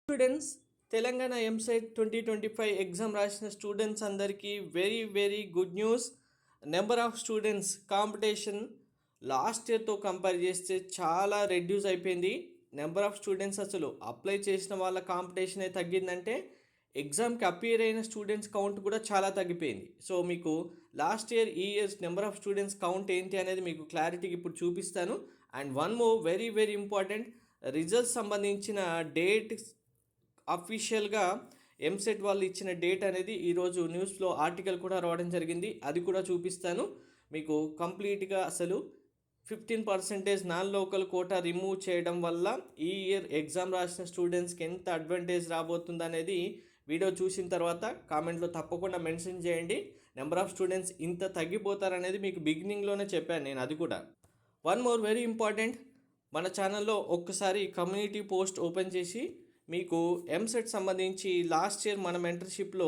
Students, Telangana EAMCET 2025 exam రాసిన students అందరికీ very very good news. Number of students competition last ఇయర్తో compare చేస్తే చాలా రెడ్యూస్ అయిపోయింది. నెంబర్ ఆఫ్ స్టూడెంట్స్ అసలు అప్లై చేసిన వాళ్ళ కాంపిటీషనే తగ్గిందంటే ఎగ్జామ్కి అపియర్ అయిన స్టూడెంట్స్ కౌంట్ కూడా చాలా తగ్గిపోయింది. సో మీకు లాస్ట్ ఇయర్ ఈ years number of students count ఏంటి అనేది మీకు క్లారిటీకి ఇప్పుడు చూపిస్తాను. And one more very very important, results సంబంధించిన డేట్ అఫీషియల్గా ఎంసెట్ వాళ్ళు ఇచ్చిన డేట్ అనేది ఈరోజు న్యూస్లో ఆర్టికల్ కూడా రావడం జరిగింది. అది కూడా చూపిస్తాను మీకు కంప్లీట్గా. అసలు 15% నాన్ లోకల్ కోటా రిమూవ్ చేయడం వల్ల ఈ ఇయర్ ఎగ్జామ్ రాసిన స్టూడెంట్స్కి ఎంత అడ్వాంటేజ్ రాబోతుంది అనేది వీడియో చూసిన తర్వాత కామెంట్లో తప్పకుండా మెన్షన్ చేయండి. నెంబర్ ఆఫ్ స్టూడెంట్స్ ఇంత తగ్గిపోతారనేది మీకు బిగినింగ్లోనే చెప్పాను నేను. అది కూడా వన్ మోర్ వెరీ ఇంపార్టెంట్, మన ఛానల్లో ఒక్కసారి కమ్యూనిటీ పోస్ట్ ఓపెన్ చేసి మీకు ఎంసెట్ సంబంధించి లాస్ట్ ఇయర్ మన మెంటర్షిప్లో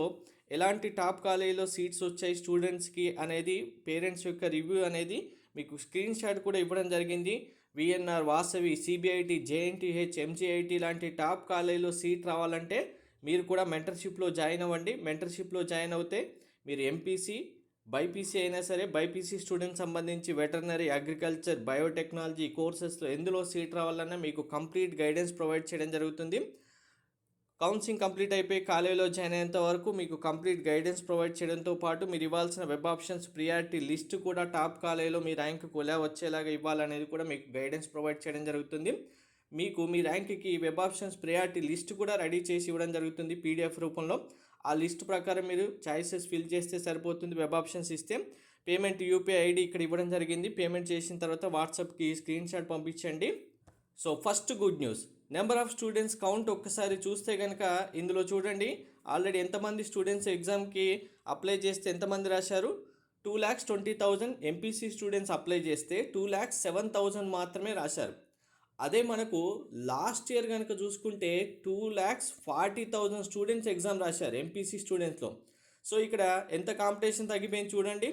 ఎలాంటి టాప్ కాలేజీలో సీట్స్ వచ్చాయి స్టూడెంట్స్కి అనేది పేరెంట్స్ యొక్క రివ్యూ అనేది మీకు స్క్రీన్ షాట్ కూడా ఇవ్వడం జరిగింది. VNR, Vasavi, CBIT, JNTH, MGIT లాంటి టాప్ కాలేజీలో సీట్ రావాలంటే మీరు కూడా మెంటర్షిప్లో జాయిన్ అవ్వండి. మెంటర్షిప్లో జాయిన్ అవుతే మీరు ఎంపీసీ, బైపీసీ అయినా సరే, బైపీసీ స్టూడెంట్ సంబంధించి వెటర్నరీ, అగ్రికల్చర్, బయోటెక్నాలజీ కోర్సెస్లో ఎందులో సీట్ రావాలన్నా మీకు కంప్లీట్ గైడెన్స్ ప్రొవైడ్ చేయడం జరుగుతుంది. కౌన్సిలింగ్ కంప్లీట్ అయిపోయి కాలేజీలో జాయిన్ అయ్యేంత వరకు మీకు కంప్లీట్ గైడెన్స్ ప్రొవైడ్ చేయడంతో పాటు మీరు ఇవ్వాల్సిన వెబ్ ఆప్షన్స్ ప్రియారిటీ లిస్ట్ కూడా టాప్ కాలేజీలో మీ ర్యాంకుకు ఎలా వచ్చేలాగా ఇవ్వాలనేది కూడా మీకు గైడెన్స్ ప్రొవైడ్ చేయడం జరుగుతుంది. మీకు మీ ర్యాంక్కి వెబ్ ఆప్షన్స్ ప్రియారిటీ లిస్ట్ కూడా రెడీ చేసి ఇవ్వడం జరుగుతుంది పీడిఎఫ్ రూపంలో. ఆ లిస్ట్ ప్రకారం మీరు చాయిసెస్ ఫిల్ చేస్తే సరిపోతుంది. వెబ్ ఆప్షన్స్ ఇస్తే పేమెంట్ యూపీఐ ఐడి ఇక్కడ ఇవ్వడం జరిగింది. పేమెంట్ చేసిన తర్వాత వాట్సాప్కి స్క్రీన్ షాట్ పంపించండి. So first good news, number of students count ఒక్కసారి చూస్తే కనుక ఇందులో చూడండి ఆల్రెడీ ఎంతమంది స్టూడెంట్స్ ఎగ్జామ్కి అప్లై చేస్తే ఎంతమంది రాశారు. 2,20,000 ఎంపీసీ స్టూడెంట్స్ అప్లై చేస్తే 2,07,000 మాత్రమే రాశారు. అదే మనకు లాస్ట్ ఇయర్ కనుక చూసుకుంటే 2,40,000 స్టూడెంట్స్ ఎగ్జామ్ రాశారు ఎంపీసీ స్టూడెంట్స్లో. సో ఇక్కడ ఎంత కాంపిటీషన్ తగ్గిపోయింది చూడండి.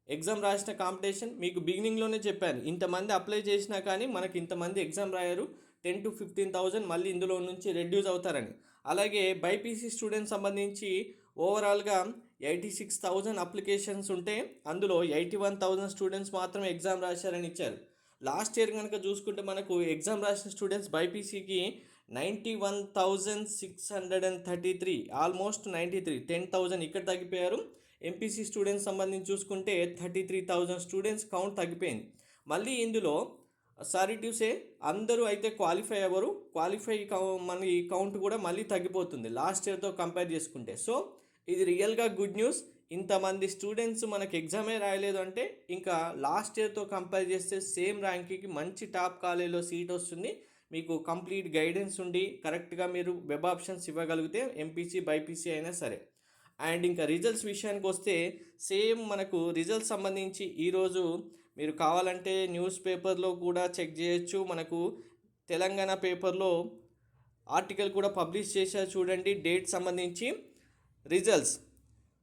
ఎగ్జామ్ రాసిన కాంపిటీషన్ మీకు బిగినింగ్లోనే చెప్పాను, ఇంతమంది అప్లై చేసినా కానీ మనకి ఇంతమంది ఎగ్జామ్ రాయారు, 10 to 15,000 మళ్ళీ ఇందులో నుంచి రెడ్యూస్ అవుతారని. అలాగే బైపీసీ స్టూడెంట్స్ సంబంధించి ఓవరాల్గా 86,000 అప్లికేషన్స్ ఉంటే అందులో 81,000 స్టూడెంట్స్ మాత్రమే ఎగ్జామ్ రాశారని ఇచ్చారు. లాస్ట్ ఇయర్ కనుక చూసుకుంటే మనకు ఎగ్జామ్ రాసిన స్టూడెంట్స్ బైపీసీకి 91,633, ఆల్మోస్ట్ 93, 10,000 ఇక్కడ తగ్గిపోయారు. ఎంపీసీ స్టూడెంట్స్ సంబంధించి చూసుకుంటే 33,000 స్టూడెంట్స్ కౌంట్ తగ్గిపోయింది. మళ్ళీ ఇందులో సారీ టు సే అందరూ అయితే క్వాలిఫై అవ్వరు, మన కౌంట్ కూడా మళ్ళీ తగ్గిపోతుంది లాస్ట్ ఇయర్తో కంపేర్ చేసుకుంటే. సో ఇది రియల్గా గుడ్ న్యూస్. ఇంతమంది స్టూడెంట్స్ మనకి ఎగ్జామే రాయలేదు అంటే ఇంకా లాస్ట్ ఇయర్తో కంపేర్ చేస్తే సేమ్ ర్యాంక్కి మంచి టాప్ కాలేజీలో సీట్ వస్తుంది. మీకు కంప్లీట్ గైడెన్స్ ఉండి కరెక్ట్గా మీరు వెబ్ ఆప్షన్స్ ఇవ్వగలిగితే ఎంపీసీ, బైపీసీ అయినా సరే. అండ్ ఇంకా రిజల్ట్స్ విషయానికి వస్తే సేమ్ మనకు రిజల్ట్స్ సంబంధించి ఈరోజు మీరు కావాలంటే న్యూస్ పేపర్లో కూడా చెక్ చేయొచ్చు. మనకు తెలంగాణ పేపర్లో ఆర్టికల్ కూడా పబ్లిష్ చేశారు చూడండి. డేట్ సంబంధించి రిజల్ట్స్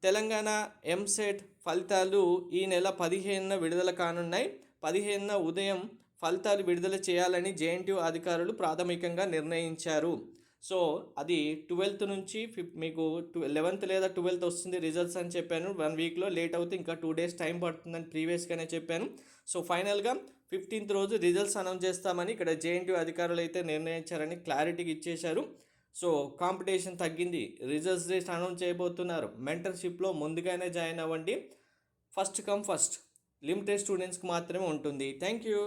తెలంగాణ ఎంసెట్ ఫలితాలు ఈ నెల 15న విడుదల కానున్నాయి. 15న ఉదయం ఫలితాలు విడుదల చేయాలని జేఎన్టీయూ అధికారులు ప్రాథమికంగా నిర్ణయించారు. సో అది 12th నుంచి మీకు 11th లేదా 12th వస్తుంది రిజల్ట్స్ అని చెప్పాను. 1 వీక్లో లేట్ అవుతే ఇంకా 2 days టైం పడుతుందని ప్రీవియస్గానే చెప్పాను. సో ఫైనల్గా 15th రోజు రిజల్ట్స్ అనౌన్స్ చేస్తామని ఇక్కడ జేఎన్టీయూ అధికారులు అయితే నిర్ణయించారని క్లారిటీగా ఇచ్చేశారు. సో కాంపిటీషన్ తగ్గింది, రిజల్ట్స్ డేట్ అనౌన్స్ చేయబోతున్నారు. మెంటర్షిప్లో ముందుగానే జాయిన్ అవ్వండి. ఫస్ట్ కమ్ ఫస్ట్ లిమిటెడ్ స్టూడెంట్స్కి మాత్రమే ఉంటుంది. Thank you.